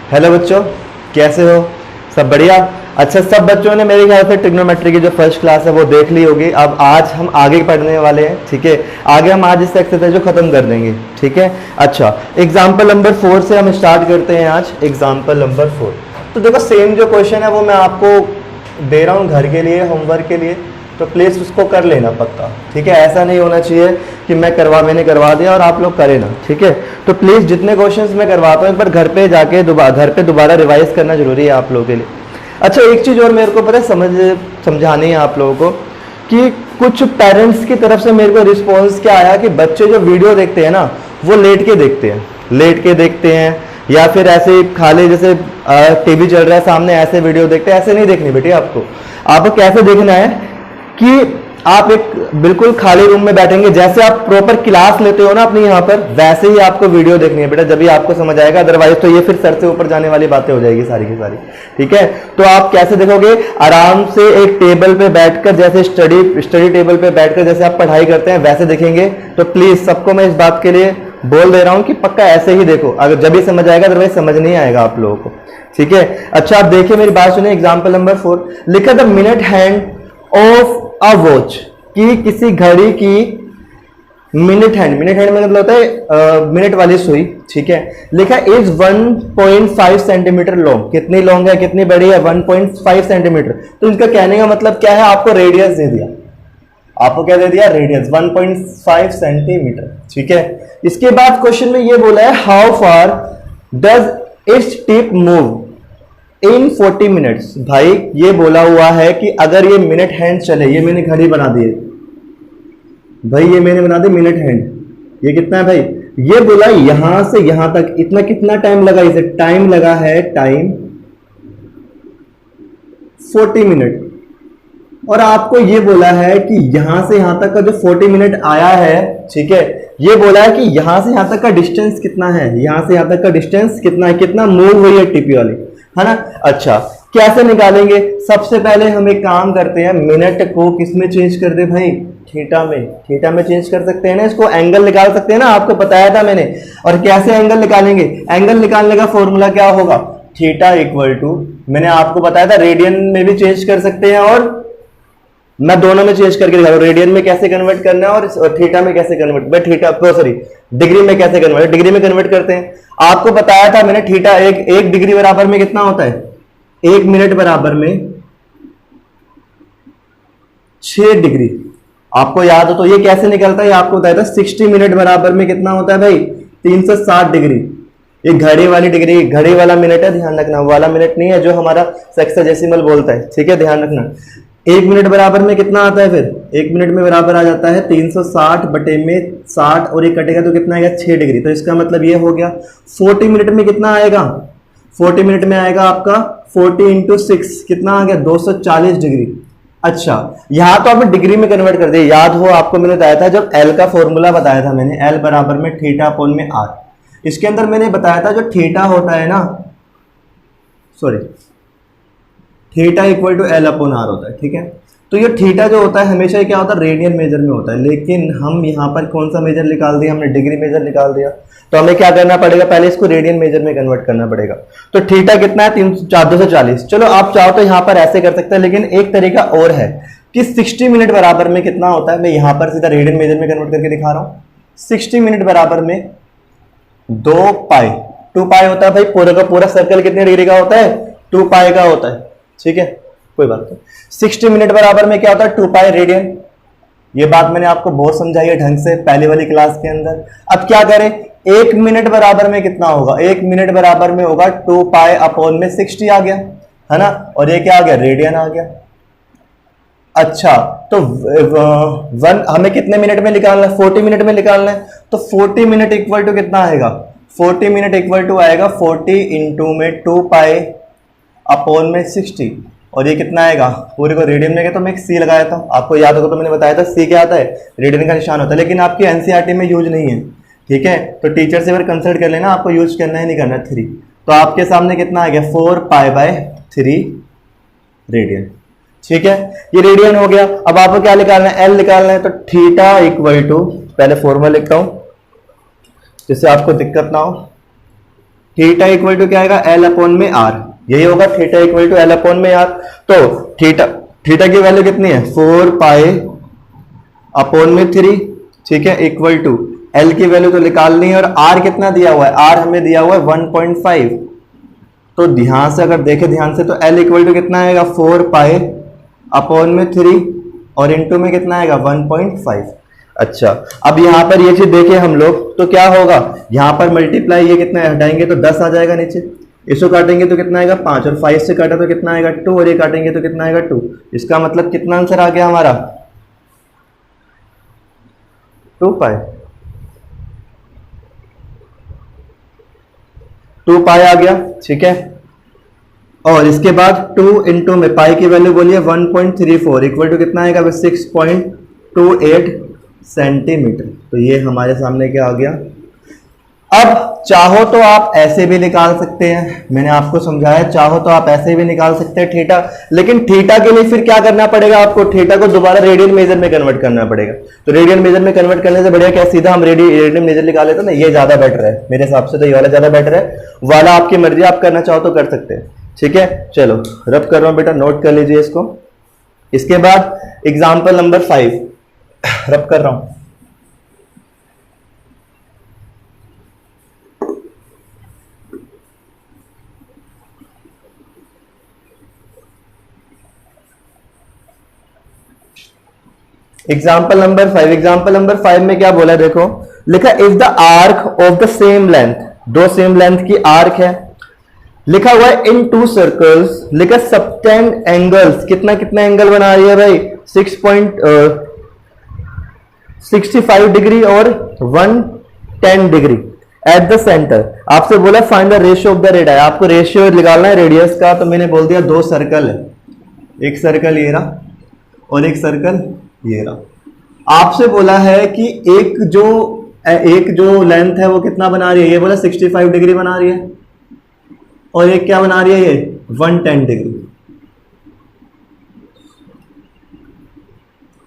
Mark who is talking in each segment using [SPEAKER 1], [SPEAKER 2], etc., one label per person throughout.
[SPEAKER 1] Hello बच्चों, कैसे हो? सब बढ़िया। अच्छा, सब बच्चों ने मेरे ख्याल से ट्रिग्नोमेट्री की जो फर्स्ट क्लास है वो देख ली होगी। अब आज हम आगे पढ़ने वाले हैं, ठीक है। आगे हम आज इस एक्सरसाइज को खत्म कर देंगे, ठीक है। अच्छा, एग्जाम्पल नंबर 4 से हम स्टार्ट करते हैं आज। एग्जाम्पल नंबर 4, तो देखो सेम जो क्वेश्चन है वो मैं आपको दे रहा हूँ घर के लिए, होमवर्क के लिए, तो प्लीज़ उसको कर लेना पक्का, ठीक है। ऐसा नहीं होना चाहिए कि मैंने करवा दिया और आप लोग करें ना, ठीक है। तो प्लीज़ जितने क्वेश्चंस मैं करवाता हूँ एक बार घर पे जाके दोबारा रिवाइज करना जरूरी है आप लोगों के लिए। अच्छा, एक चीज़ और मेरे को पता है समझानी है आप लोगों को कि कुछ पेरेंट्स की तरफ से मेरे को रिस्पॉन्स क्या आया कि बच्चे जो वीडियो देखते हैं ना वो लेट के देखते हैं या फिर ऐसे खाली जैसे टीवी चल रहा है सामने ऐसे वीडियो देखते हैं। ऐसे नहीं देखनी बेटी, आपको कैसे देखना है कि आप एक बिल्कुल खाली रूम में बैठेंगे, जैसे आप प्रॉपर क्लास लेते हो ना अपनी यहाँ पर, वैसे ही आपको वीडियो देखनी है बेटा, जब भी आपको समझ आएगा। अदरवाइज तो ये फिर सर से ऊपर जाने वाली बातें हो जाएगी सारी की सारी, ठीक है। तो आप कैसे देखोगे? आराम से एक टेबल पे बैठकर, जैसे स्टडी टेबल पे बैठकर जैसे आप पढ़ाई करते हैं वैसे देखेंगे। तो प्लीज सबको मैं इस बात के लिए बोल दे रहा हूं कि पक्का ऐसे ही देखो, अगर जब भी समझ आएगा, अदरवाइज समझ नहीं आएगा आप लोगों को, ठीक है। अच्छा, आप देखिए मेरी बात सुनिए। एग्जाम्पल नंबर 4 लिखा, the minute hand of a watch, कि किसी घड़ी की मिनट हैंड में मतलब होता है मिनट वाली सुई, ठीक है। लिखा इज 1.5 सेंटीमीटर लॉन्ग। कितनी लॉन्ग है, कितनी बड़ी है? 1.5 सेंटीमीटर। तो इसका कहने का मतलब क्या है? आपको रेडियस दे दिया, आपको क्या दे दिया? रेडियस 1.5 सेंटीमीटर, ठीक है। इसके बाद क्वेश्चन में ये बोला है, how far does its tip move in 40 minutes. भाई ये बोला हुआ है कि अगर ये मिनट हैंड चले, ये मैंने घड़ी बना दी है भाई, ये मैंने बना दी मिनट हैंड। ये कितना है भाई? ये बोला यहां से यहां तक इतना, कितना टाइम लगा इसे? टाइम लगा है, टाइम 40 मिनट। और आपको ये बोला है कि यहां से यहां तक का जो 40 मिनट आया है, ठीक है, ये बोला है कि यहां से यहां तक का डिस्टेंस कितना है, यहां से यहां तक का डिस्टेंस कितना है, कितना मूव हुई है टिपी वाली, है ना। अच्छा, कैसे निकालेंगे? सबसे पहले हम एक काम करते हैं, मिनट को किस में चेंज कर दे भाई? थीटा में चेंज कर सकते हैं ना, इसको एंगल निकाल सकते हैं ना, आपको बताया था मैंने। और कैसे एंगल निकालेंगे? एंगल निकालने का फॉर्मूला क्या होगा? थीटा इक्वल टू, मैंने आपको बताया था रेडियन में भी चेंज कर सकते हैं और मैं दोनों में चेंज करके दिखा रहा हूं, रेडियन में कैसे कन्वर्ट करना है और थीटा में कैसे कन्वर्ट, डिग्री में कैसे कन्वर्ट, डिग्री में कन्वर्ट करते हैं। आपको बताया था मैंने, थीटा एक डिग्री बराबर में कितना होता है? 1 मिनट बराबर में 6 डिग्री। आपको याद हो तो ये कैसे निकलता है? आपको बताया था 60 मिनट बराबर में कितना होता है भाई? 360 डिग्री। ये घड़ी वाली डिग्री, घड़ी वाला मिनट है, ध्यान रखना, वो वाला मिनट नहीं है जो हमारा सेक्साडेसिमल बोलता है, ठीक है, ध्यान रखना। 1 मिनट बराबर में कितना आता है? फिर 1 मिनट में बराबर आ जाता है 360 बटे में 60, और ये कटेगा तो कितना आएगा? 6 डिग्री। तो इसका मतलब ये हो गया 40 मिनट में कितना आएगा? 40 मिनट में आएगा आपका 40 इंटू 6, कितना आ गया? 240 डिग्री। अच्छा, यहां तो आपने डिग्री में कन्वर्ट कर दिया। याद हो आपको मैंने बताया था, जब एल का फॉर्मूला बताया था मैंने, एल बराबर में थीटा अपॉन में आर। इसके अंदर मैंने बताया था जो थीटा होता है ना, sorry, theta equal to L upon R होता है, ठीक है। तो ये थीटा जो होता है हमेशा क्या होता है? रेडियन मेजर में होता है, लेकिन हम यहाँ पर कौन सा मेजर निकाल दिया? हमने डिग्री मेजर निकाल दिया। तो हमें क्या करना पड़ेगा? पहले इसको रेडियन मेजर में कन्वर्ट करना पड़ेगा। तो थीटा कितना है? 240। चलो आप चाहो तो यहाँ पर ऐसे कर सकते हैं, लेकिन एक तरीका और है कि 60 मिनट बराबर में कितना होता है? मैं यहाँ पर सीधा रेडियन मेजर में कन्वर्ट करके दिखा रहा हूँ। 60 मिनट बराबर में 2 पाई, 2 पाई होता है भाई। पूरा का पूरा सर्कल कितने डिग्री का होता है? 2 पाई का होता है, ठीक है, कोई बात नहीं। 60 मिनट बराबर में क्या होता है? 2 पाई रेडियन। ये बात मैंने आपको बहुत समझाई है ढंग से पहली वाली क्लास के अंदर। अब क्या करें? 1 मिनट बराबर में कितना होगा? 1 मिनट बराबर में होगा 2 पाई अपॉन में 60 आ गया, है ना, और ये क्या आ गया? रेडियन आ गया। अच्छा, तो हमें कितने मिनट में निकालना है? 40 मिनट में निकालना है। तो 40 मिनट इक्वल टू कितना आएगा? 40 मिनट इक्वल टू आएगा 40 इंटू में 2 पाई अपॉन में 60, और ये कितना आएगा? पूरे को रेडियन में गया तो मैं एक सी लगाया था, आपको याद होगा तो मैंने बताया था सी क्या आता है? रेडियन का निशान होता है, लेकिन आपकी एनसीईआरटी में यूज नहीं है, ठीक है। तो टीचर से अगर कंसल्ट कर लेना, आपको यूज करना है नहीं करना। 3, तो आपके सामने कितना आ गया? 4 पाई बाय 3 रेडियन, ठीक है। ये रेडियन हो गया। अब आपको क्या निकालना है? एल निकालना है। तो थीटा इक्वल टू, पहले फॉर्मूला लिखता हूं जिससे आपको दिक्कत ना हो। थीटा इक्वल टू क्या आएगा, एल अपॉन में आर, यही होगा theta equal to L upon में आर। तो थीटा थीटा की वैल्यू कितनी है 4 पाई अपॉन में 3, ठीक है, इक्वल टू एल की वैल्यू तो निकालनी है और आर कितना दिया हुआ है, आर हमें दिया हुआ है 1.5। तो ध्यान से अगर देखें ध्यान से तो एल इक्वल टू कितना आएगा 4 पाई अपॉन में 3 और इनटू में कितना आएगा 1.5। अच्छा, अब यहाँ पर ये चीज देखें हम लोग तो क्या होगा, यहाँ पर मल्टीप्लाई ये कितना हटाएंगे तो 10 आ जाएगा नीचे, इसको काटेंगे तो कितना आएगा 5 और 5 से काटा तो कितना आएगा 2 और ये काटेंगे तो कितना आएगा 2। इसका मतलब कितना आंसर आ गया हमारा 2 पाई, 2 पाई आ गया, ठीक है। और इसके बाद 2 इंटू में पाई की वैल्यू बोलिए 1.34 इक्वल टू कितना आएगा 6.28 सेंटीमीटर। तो ये हमारे सामने क्या आ गया। अब चाहो तो आप ऐसे भी निकाल सकते हैं, मैंने आपको समझाया, चाहो तो आप ऐसे भी निकाल सकते हैं थीटा, लेकिन थीटा के लिए फिर क्या करना पड़ेगा आपको, थीटा को दोबारा रेडियन मेजर में कन्वर्ट करना पड़ेगा। तो रेडियन मेजर में कन्वर्ट करने से बढ़िया क्या सीधा हम रेडियन मेजर निकाल लेते हैं ना, ये ज्यादा बेटर है मेरे हिसाब से, तो ये वाला ज्यादा बेटर है, वाला आपकी मर्जी, आप करना चाहो तो कर सकते हैं, ठीक है। चलो रब कर रहा हूं बेटा, नोट कर लीजिए इसको। इसके बाद एग्जाम्पल नंबर 5 रब कर रहा हूं। एग्जाम्पल नंबर 5 में क्या बोला है देखो, लिखा if the arc of the same length, दो सेम लेंथ की आर्क है, लिखा हुआ है इन 2 सर्कल्स, लिखा सबटेंड एंगल्स, कितना कितना एंगल बना रही है भाई 6.65 डिग्री और 110 डिग्री एट द सेंटर। आपसे बोला find the ratio of the radius, आपको रेशियो निकालना है रेडियस का, तो मैंने बोल दिया 2 सर्कल है, एक सर्कल ये रहा और एक सर्कल ये रहा। आपसे बोला है कि एक जो लेंथ है वो कितना बना रही है, ये बोला 65 डिग्री बना रही है और एक क्या बना रही है ये 110 डिग्री,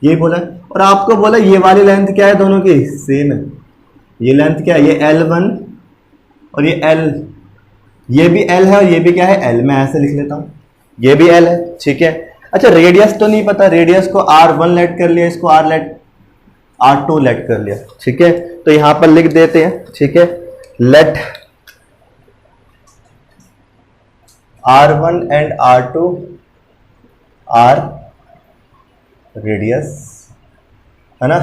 [SPEAKER 1] ये बोला। और आपको बोला ये वाली लेंथ क्या है, दोनों की सेम है, ये लेंथ क्या है, ये L1 और ये L, ये भी L है और ये भी क्या है L, मैं ऐसे लिख लेता हूं, ये भी L है, ठीक है। अच्छा रेडियस तो नहीं पता, रेडियस को R1 लेट कर लिया, इसको R2 लेट कर लिया, ठीक है। तो यहां पर लिख देते हैं, ठीक है, late R1 and R2 are radius, है ना,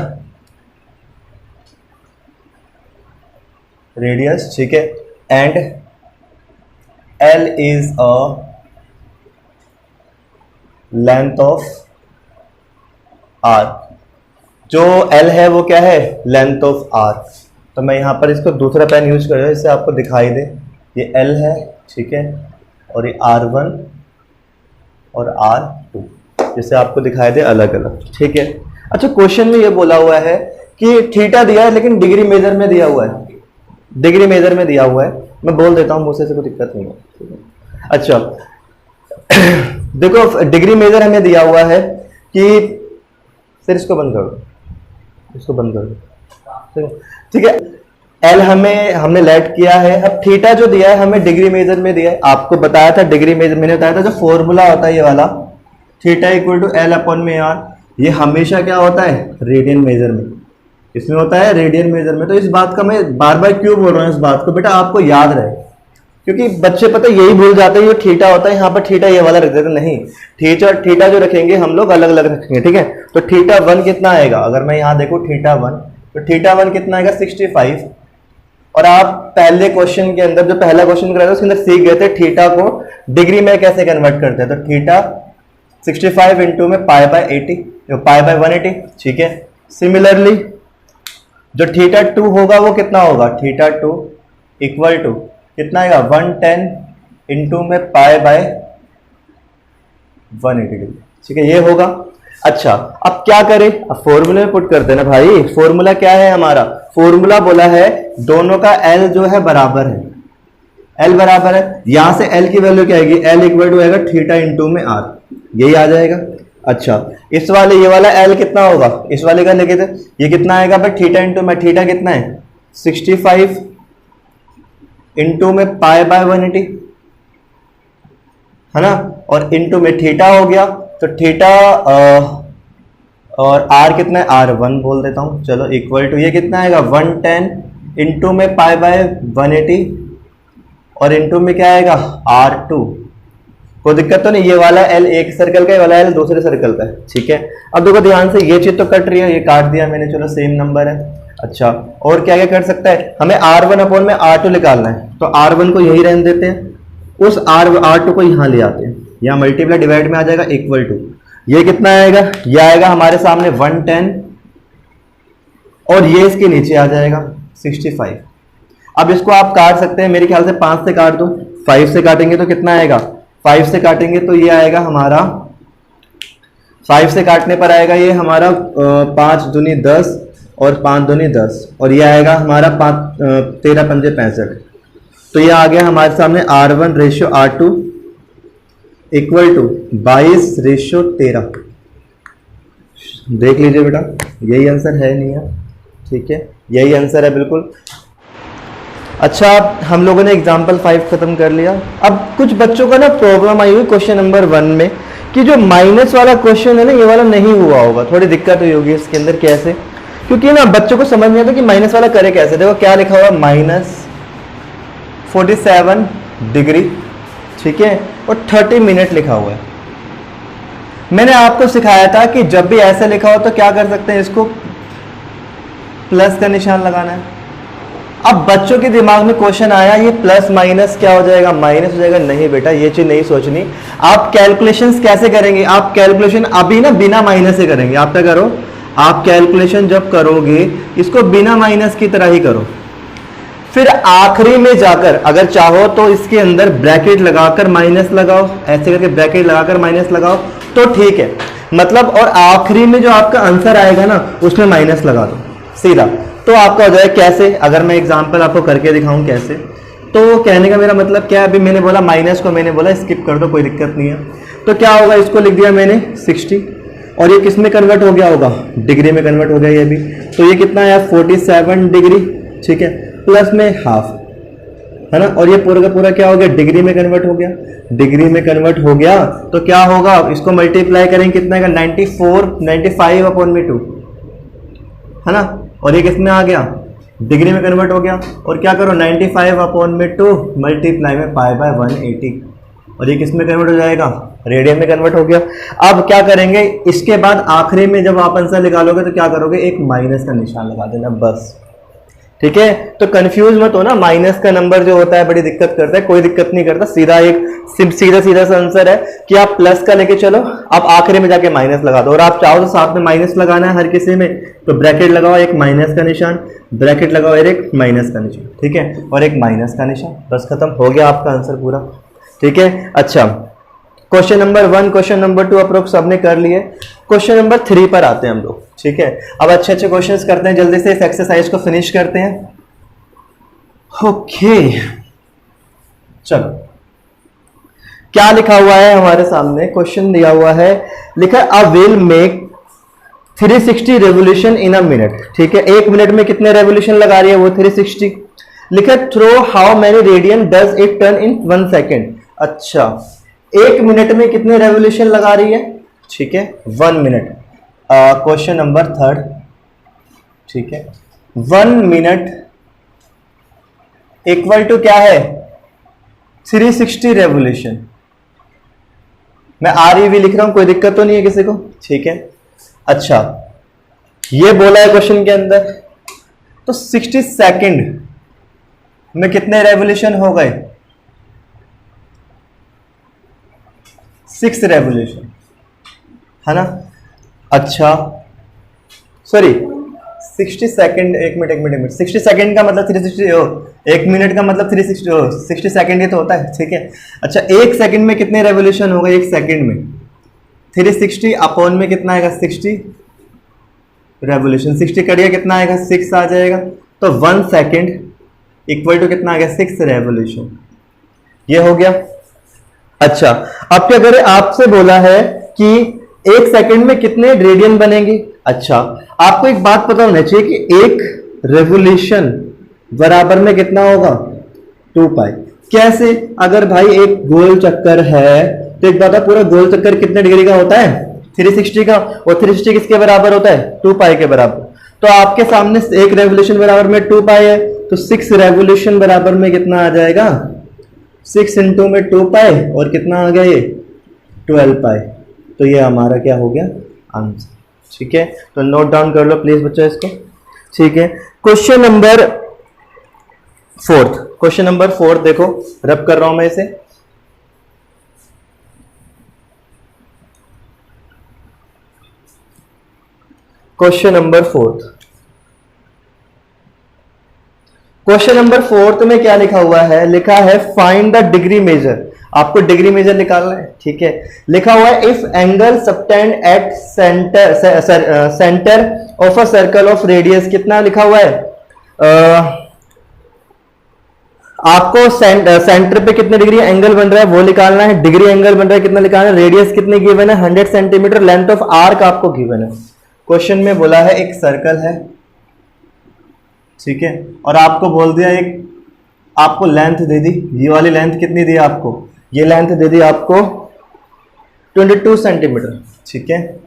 [SPEAKER 1] रेडियस, ठीक है, and L is a length of R, जो L है वो क्या है लेंथ ऑफ R। तो मैं यहां पर इसको दूसरा पेन यूज कर रहा हूं, इससे आपको दिखाई दे, ये L है, ठीक है, और ये R1 और R2, जिससे आपको दिखाई दे अलग अलग, ठीक है। अच्छा क्वेश्चन में ये बोला हुआ है कि थीटा दिया है लेकिन डिग्री मेजर में दिया हुआ है, डिग्री मेजर में दिया हुआ है, मैं बोल देता हूं मुझसे, कोई दिक्कत नहीं है। अच्छा देखो डिग्री मेजर हमें दिया हुआ है कि फिर इसको बंद कर दो, इसको बंद कर दो, ठीक है। एल हमने लेट किया है, अब थीटा जो दिया है हमें डिग्री मेजर में दिया है, आपको बताया था डिग्री मेजर, मैंने बताया था जो फॉर्मूला होता है ये वाला theta equal to L upon में आर, ये हमेशा क्या होता है रेडियन मेजर में, इसमें होता है रेडियन मेजर में। तो इस बात का मैं बार बार क्यों बोल रहा हूँ, इस बात को बेटा आपको याद रहे, क्योंकि बच्चे पता यही भूल जाते हैं ये थीटा होता है, यहाँ पर थीटा ये वाला रख देते, नहीं, थीटा जो रखेंगे हम लोग अलग अलग रखेंगे, ठीक है। तो थीटा 1 कितना आएगा, अगर मैं यहाँ देखूँ थीटा 1, तो थीटा 1 कितना आएगा 65। और आप पहले क्वेश्चन के अंदर जो पहला क्वेश्चन कराया था उसके अंदर सीख गए थे थीटा को डिग्री में कैसे कन्वर्ट करते हैं। तो थीटा 65 इंटू में पाई बाय 80, पाई बाय 180, ठीक है। सिमिलरली जो थीटा 2 होगा वो कितना होगा, थीटा 2 इक्वल टू कितना आएगा 110 इंटू में पाई बाय 180, ठीक है, ये होगा। अच्छा अब क्या करें, अब फॉर्मूले में पुट करते हैं ना भाई, फॉर्मूला क्या है हमारा, फॉर्मूला बोला है दोनों का L जो है बराबर है, L बराबर है, यहां से L की वैल्यू क्या आएगी, L इक्वल टू आएगा थीटा इंटू में R, यही आ जाएगा। अच्छा इस वाले ये वाला L कितना होगा, इस वाले का लेके थे, ये कितना आएगा भाई थीटा इंटू में, थीटा कितना है 65 इनटू में पाई बाय 180, है ना, और इनटू में थीटा हो गया, तो थीटा और आर कितना है, R1 बोल देता हूं, चलो इक्वल टू ये कितना आएगा 110 इंटू में पाई बाय 180 और इंटू में क्या आएगा R2। कोई दिक्कत तो नहीं, ये वाला L एक सर्कल का, ये वाला L दूसरे सर्कल का है, ठीक है। अब देखो ध्यान से, ये चीज तो कट रही है, ये काट दिया मैंने, चलो सेम नंबर है। अच्छा, और क्या क्या कर सकता है, हमें R1 अपॉन में R2 निकालना है, तो R1 को यही रहने देते हैं, उस R2 को यहाँ ले आते हैं, यहाँ मल्टीप्लाई डिवाइड में आ जाएगा इक्वल टू, ये कितना आएगा, ये आएगा हमारे सामने 110 और ये इसके नीचे आ जाएगा 65। अब इसको आप काट सकते हैं, मेरे ख्याल से 5 से काट दो, 5 से काटेंगे तो कितना आएगा, 5 से काटेंगे तो ये आएगा हमारा, 5 से काटने पर आएगा ये हमारा 5 दूनी 10 और 5 दूनी 10 और ये आएगा हमारा 13 पंजे 65। तो ये आ गया हमारे सामने R1 ratio R2 equal to 22 ratio 13। देख लीजिए बेटा, यही आंसर है, नहीं है, ठीक है, यही आंसर है बिल्कुल। अच्छा, हम लोगों ने एग्जाम्पल 5 खत्म कर लिया। अब कुछ बच्चों का ना प्रॉब्लम आई हुई क्वेश्चन नंबर 1 में कि जो माइनस वाला क्वेश्चन है ना, ये वाला नहीं हुआ होगा, थोड़ी दिक्कत हुई होगी इसके अंदर, कैसे, क्योंकि ना बच्चों को समझ नहीं आता कि माइनस वाला करे कैसे। देखो क्या लिखा हुआ, -47 डिग्री, ठीक है, और 30 मिनट लिखा हुआ है। मैंने आपको सिखाया था कि जब भी ऐसे लिखा हो तो क्या कर सकते हैं, इसको प्लस का निशान लगाना है। अब बच्चों के दिमाग में क्वेश्चन आया, ये प्लस माइनस क्या हो जाएगा, माइनस हो जाएगा। नहीं बेटा, ये चीज नहीं सोचनी। आप कैलकुलेशंस कैसे करेंगे, आप कैलकुलेशन अभी ना बिना माइनस से करेंगे। आप क्या करो, आप कैलकुलेशन जब करोगे इसको बिना माइनस की तरह ही करो, फिर आखिरी में जाकर अगर चाहो तो इसके अंदर ब्रैकेट लगाकर माइनस लगाओ, ऐसे करके ब्रैकेट लगाकर माइनस लगाओ तो ठीक है, मतलब, और आखिरी में जो आपका आंसर आएगा ना उसमें माइनस लगा दो सीधा, तो आपका हो जाएगा। कैसे, अगर मैं एग्जांपल आपको करके दिखाऊं कैसे, तो कहने का मेरा मतलब क्या है, अभी मैंने बोला माइनस को, मैंने बोला स्किप कर दो, कोई दिक्कत नहीं है। तो क्या होगा, इसको लिख दिया मैंने 60 और ये किस में कन्वर्ट हो गया होगा, डिग्री में कन्वर्ट हो गया ये भी। तो ये कितना आया 47 डिग्री, ठीक है, प्लस में हाफ, है ना, और ये पूरा का पूरा क्या हो गया, डिग्री में कन्वर्ट हो गया। डिग्री में कन्वर्ट हो गया तो क्या होगा, इसको मल्टीप्लाई करेंगे कितना का 95 अपॉन में 2, है ना, और ये किसमें आ गया, डिग्री में कन्वर्ट हो गया। और क्या करो, 95 अपॉन में 2 मल्टीप्लाई में पाई बाय 180 और ये किस में कन्वर्ट हो जाएगा, रेडियन में कन्वर्ट हो गया। अब क्या करेंगे, इसके बाद आखिरी में जब आप आंसर निकालोगे तो क्या करोगे, एक माइनस का निशान लगा देना बस, ठीक है। तो कंफ्यूज मत हो ना, माइनस का नंबर जो होता है बड़ी दिक्कत करता है, कोई दिक्कत नहीं करता, सीधा एक सीधा सा आंसर है कि आप प्लस का लेके चलो, आप आखिरी में जाके माइनस लगा दो। और आप चाहो तो साथ में माइनस लगाना है हर किसी में, तो ब्रैकेट लगाओ, एक माइनस का निशान, ब्रैकेट लगाओ और एक माइनस का निशान, ठीक है, और एक माइनस का निशान, बस खत्म हो गया आपका आंसर पूरा, ठीक है। अच्छा, question number 1, question number 2 approx सबने कर लिए। क्वेश्चन नंबर 3 पर आते हैं हम लोग, ठीक है। अब अच्छे अच्छे क्वेश्चंस करते हैं, जल्दी से इस एक्सरसाइज को फिनिश करते हैं। ओके, चलो, क्या लिखा हुआ है हमारे सामने, क्वेश्चन दिया हुआ है, लिखा a wheel make 360 revolution in a minute, ठीक है। 1 मिनट में कितने रेवोल्यूशन लगा रही है वो 360। लिखा throw how many radian does it turn in 1 second. अच्छा, 1 मिनट में कितने रेवोल्यूशन लगा रही है, ठीक है, 1 मिनट। क्वेश्चन नंबर 3, ठीक है, 1 मिनट इक्वल टू क्या है, 360 रेवोल्यूशन। मैं REV लिख रहा हूं, कोई दिक्कत तो नहीं है किसी को, ठीक है। अच्छा, ये बोला है क्वेश्चन के अंदर, तो 60 सेकंड में कितने रेवोल्यूशन हो गए, 6 रेवोल्यूशन, है ना। अच्छा, सॉरी, 60 सेकंड, एक मिनट, 60 सेकंड का मतलब 360 हो, 1 मिनट का मतलब 360 हो, 60 सेकंड ही तो होता है, ठीक है। अच्छा, 1 सेकंड में कितने रेवोल्यूशन हो गए, 1 सेकंड में 360 अपॉन में कितना आएगा, 60 रेवोल्यूशन, 60 करिए कितना आएगा, 6 आ जाएगा। तो 1 सेकंड इक्वल टू कितना आ गया, 6 रेवोल्यूशन, ये हो गया। अच्छा, अब क्या करें, आपसे बोला है कि 1 सेकंड में कितने रेडियन बनेंगे। अच्छा, आपको एक बात पता होना चाहिए कि 1 रेवोल्यूशन बराबर में कितना होगा, 2 पाई। कैसे? अगर भाई एक गोल चक्कर है तो एक बात है, पूरा गोल चक्कर कितने डिग्री का होता है? 360 का। और 360 किसके बराबर होता है? 2 पाई के बराबर। तो आपके सामने एक रेवोल्यूशन बराबर में 2 पाई है, तो 6 रेवोल्यूशन बराबर में कितना आ जाएगा? 6 इंटू में 2 पाई और कितना आ गया ये? 12 पाई। तो ये हमारा क्या हो गया? आंसर। ठीक है, तो नोट डाउन कर लो प्लीज बच्चों इसको। ठीक है, क्वेश्चन नंबर 4। क्वेश्चन नंबर 4 देखो, रब कर रहा हूं मैं इसे। Question number 4। क्वेश्चन नंबर 4 में क्या लिखा हुआ है? लिखा है फाइंड द डिग्री मेजर। आपको डिग्री मेजर निकालना है। ठीक है, लिखा हुआ है if angle subtend at centre of a circle of radius, कितना लिखा हुआ है? आपको सेंटर पे कितने डिग्री एंगल बन रहा है वो निकालना है। डिग्री एंगल बन रहा है कितना निकालना है। रेडियस कितनी गिवन है? 100 सेंटीमीटर। लेंथ ऑफ आर्क आपको गिवन है। क्वेश्चन में बोला है एक सर्कल है, ठीक है, और आपको बोल दिया एक, आपको लेंथ दे दी, ये वाली लेंथ कितनी दी आपको? ये लेंथ दे दी आपको 22 सेंटीमीटर। ठीक है,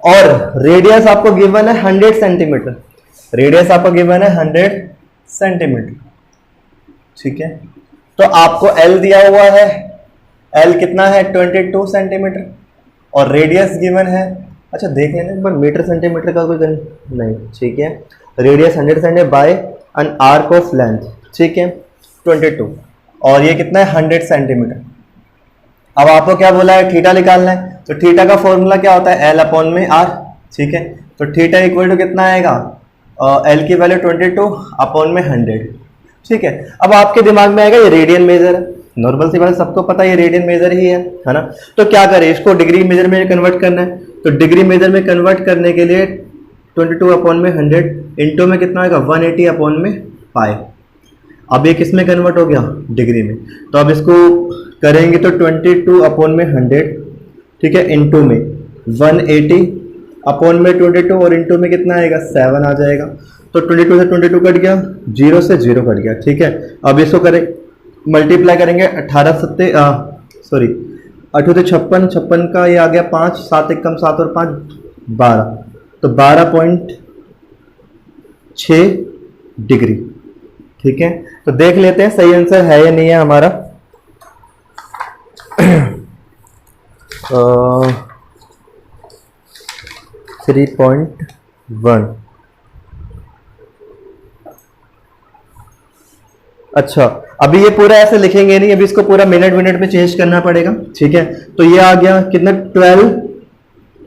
[SPEAKER 1] और रेडियस आपको गिवन है 100 सेंटीमीटर। रेडियस आपको गिवन है 100 सेंटीमीटर। ठीक है, तो आपको एल दिया हुआ है, एल कितना है? 22 सेंटीमीटर। और रेडियस गिवन है, अच्छा देख लेना एक बार, मीटर सेंटीमीटर का कोई नहीं। ठीक है, radius 100 centimetre bye an arc of length, ठीक है, 22, और ये कितना है? 100 सेंटीमीटर। अब आपको क्या बोला है? थीटा निकालना है। तो थीटा का फॉर्मूला क्या होता है? एल अपॉन में आर। ठीक है, तो थीटा इक्वल टू कितना आएगा? एल की वैल्यू 22 अपॉन में 100। ठीक है, अब आपके दिमाग में आएगा ये रेडियन मेजर है। नॉर्मल सी बात, सबको पता है ये रेडियन मेजर ही है ना। तो क्या करें, इसको डिग्री मेजर में कन्वर्ट करना है। तो डिग्री मेजर में कन्वर्ट करने के लिए 22 अपॉन में 100 इंटू में कितना आएगा? 180 अपॉन में पाई। अब ये किस में कन्वर्ट हो गया? डिग्री में। तो अब इसको करेंगे तो 22 अपॉन में 100, ठीक है, इंटू में 180 अपॉन में 22 और इंटू में कितना आएगा? 7 आ जाएगा। तो 22 से 22 कट गया, 0 से 0 कट गया। ठीक है, अब इसको करें, मल्टीप्लाई करेंगे 18 सत्ते सॉरी 8 से 56, 56 का ये आ गया 5, 7 एक कम 7 और 5 12, तो 12.6 डिग्री। ठीक है, तो देख लेते हैं सही आंसर है या नहीं है हमारा। 3.1। अच्छा, अभी ये पूरा ऐसे लिखेंगे नहीं, अभी इसको पूरा मिनट में चेंज करना पड़ेगा। ठीक है, तो ये आ गया कितना? 12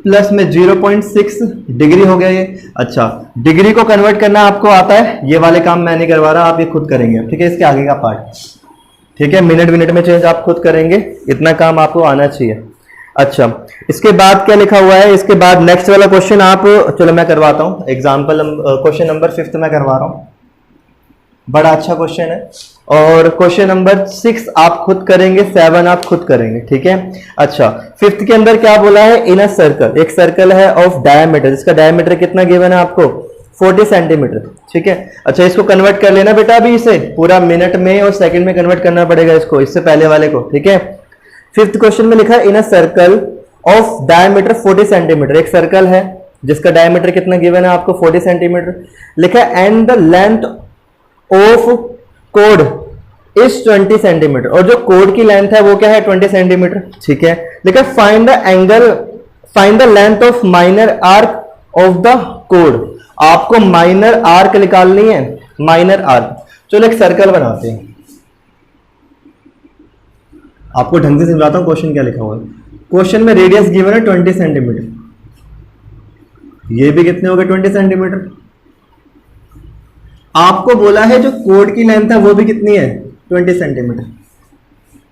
[SPEAKER 1] प्लस में 0.6 डिग्री हो गया ये। अच्छा, डिग्री को कन्वर्ट करना आपको आता है, ये वाले काम मैं नहीं करवा रहा, आप ये खुद करेंगे। ठीक है, इसके आगे का पार्ट, ठीक है, मिनट में चेंज आप खुद करेंगे, इतना काम आपको आना चाहिए। अच्छा, इसके बाद क्या लिखा हुआ है? इसके बाद नेक्स्ट वाला क्वेश्चन आप, चलो मैं करवाता हूँ एग्जाम्पल। क्वेश्चन नंबर 5 मैं करवा रहा हूँ, बड़ा अच्छा क्वेश्चन है। और क्वेश्चन नंबर 6 आप खुद करेंगे, 7 आप खुद करेंगे। ठीक है, अच्छा 5th के अंदर क्या बोला है? इन अ सर्कल, एक सर्कल है ऑफ डायमीटर, जिसका डायमीटर कितना गिवन है आपको? 40 सेंटीमीटर। ठीक है, अच्छा इसको कन्वर्ट कर लेना बेटा, अभी इसे पूरा मिनट में और सेकंड में कन्वर्ट करना पड़ेगा इसको, इससे पहले वाले को। ठीक है, 5th क्वेश्चन में लिखा है in a circle of diameter 40 centimeter. एक सर्कल है जिसका डायमीटर कितना गिवन है आपको? 40 सेंटीमीटर। लिखा है and the length of code is 20 centimetre, और जो कोड की लेंथ है वो क्या है? 20 सेंटीमीटर। ठीक है, लिखा find the angle, find the length of minor arc of the code. आपको माइनर आर्क निकालनी है, माइनर आर्क। चलो एक सर्कल बनाते हैं, आपको ढंग से समझाता हूं क्वेश्चन क्या लिखा हुआ है। क्वेश्चन में रेडियस गिवन है 20 सेंटीमीटर, ये भी कितने हो गए? 20 सेंटीमीटर। आपको बोला है जो कोड की लेंथ है वो भी कितनी है? 20 सेंटीमीटर,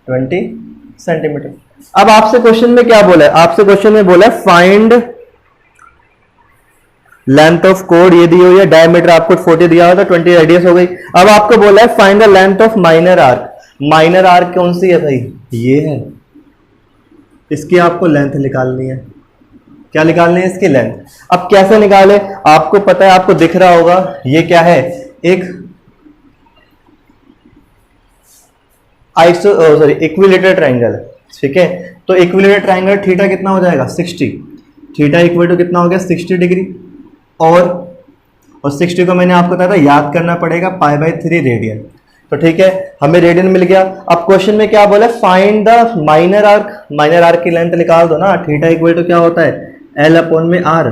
[SPEAKER 1] 20 सेंटीमीटर। अब आपसे क्वेश्चन में क्या बोला है? आपसे क्वेश्चन में बोला है फाइंड लेंथ ऑफ कोड, ये दी हुई है, डायमीटर आपको 40 दिया होता, 20 रेडियस हो गई। अब आपको बोला है find the length of minor arc. Minor arc कौन सी है भाई? ये है, इसकी आपको लेंथ निकालनी है। क्या निकालनी है? इसकी लेंथ। अब कैसे निकाले? आपको पता है, आपको दिख रहा होगा ये क्या है? एक आइसो सॉरी इक्विलेटरल ट्राइंगल है, ठीक है। तो इक्विलेटरल ट्राइंगल थीटा कितना हो जाएगा 60, थीटा इक्वल टू कितना हो गया 60 डिग्री, और 60 को मैंने आपको बताया था याद करना पड़ेगा π/3 रेडियन। तो ठीक है, हमें रेडियन मिल गया। अब क्वेश्चन में क्या बोला, find the minor arc, minor arc की लेंथ निकाल दो ना। थीटा इक्वल टू क्या होता है L/r,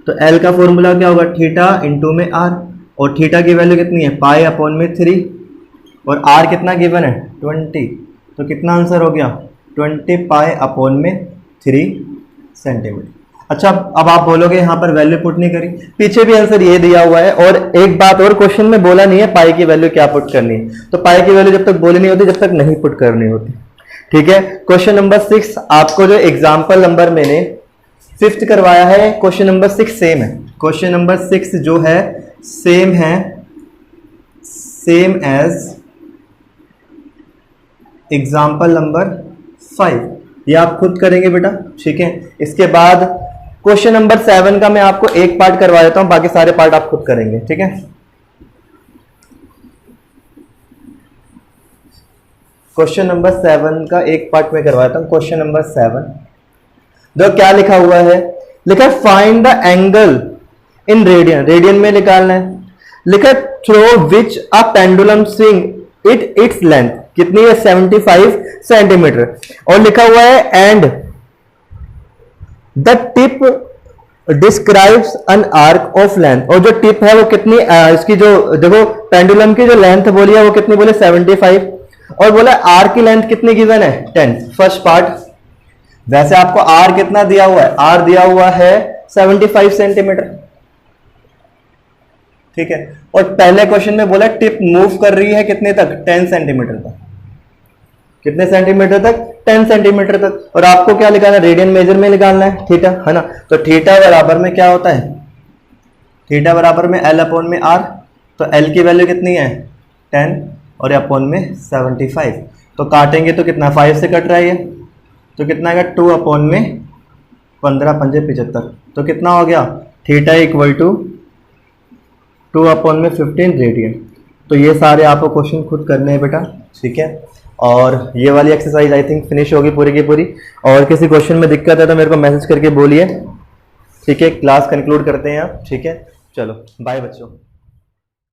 [SPEAKER 1] तो L का फॉर्मूला क्या होगा थीटा इंटू में r, और थीटा की वैल्यू कितनी है π/3, और r कितना गिवन है 20, तो कितना आंसर हो गया 20 π/3 सेंटीमीटर। अच्छा, अब आप बोलोगे यहाँ पर वैल्यू पुट नहीं करी, पीछे भी आंसर ये दिया हुआ है। और एक बात और, क्वेश्चन में बोला नहीं है पाई की वैल्यू क्या पुट करनी है, तो पाई की वैल्यू जब तक बोली नहीं होती जब तक नहीं पुट करनी होती, ठीक है। क्वेश्चन नंबर 6 आपको जो एग्जाम्पल नंबर मैंने 5th करवाया है, क्वेश्चन नंबर 6 सेम है। क्वेश्चन नंबर 6 जो है सेम है, सेम एज एग्जाम्पल नंबर 5, ये आप खुद करेंगे बेटा, ठीक है। इसके बाद क्वेश्चन नंबर 7 का मैं आपको एक पार्ट करवा देता हूं, बाकी सारे पार्ट आप खुद करेंगे, ठीक है। क्वेश्चन नंबर 7 का एक पार्ट में करवा देता हूं। क्वेश्चन नंबर 7 देखो क्या लिखा हुआ है, लिखा है find the angle in radian, radian में निकालना है। लिखा through which a pendulum swing its length कितनी है 75 सेंटीमीटर, और लिखा हुआ है and the tip describes an arc of length, और जो टिप है वो कितनी इसकी जो देखो पेंडुलम की जो लेंथ बोली है वो कितनी बोले 75, और बोला आर की लेंथ कितनी गिवन है 10। फर्स्ट पार्ट, वैसे आपको आर कितना दिया हुआ है, आर दिया हुआ है 75 सेंटीमीटर, ठीक है। और पहले क्वेश्चन में बोला टिप मूव कर रही है कितने तक 10 सेंटीमीटर तक, कितने सेंटीमीटर तक 10 सेंटीमीटर तक, और आपको क्या निकालना है रेडियन मेजर में निकालना है थीटा, है ना। तो थीटा बराबर में क्या होता है, थीटा बराबर में L/r, तो L की वैल्यू कितनी है 10 और अपॉन में 75, तो काटेंगे तो कितना 5 से कट रहा है ये, तो कितना आएगा 2 में 15 5 75, तो कितना हो गया थीटा इक्वल टू 2 में 15 रेडियन। तो ये सारे आपको क्वेश्चन खुद करने हैं बेटा, ठीक है। और ये वाली एक्सरसाइज आई थिंक फिनिश होगी पूरी की पूरी, और किसी क्वेश्चन में दिक्कत है तो मेरे को मैसेज करके बोलिए, ठीक है। क्लास कंक्लूड करते हैं आप, ठीक है। चलो बाय बच्चों।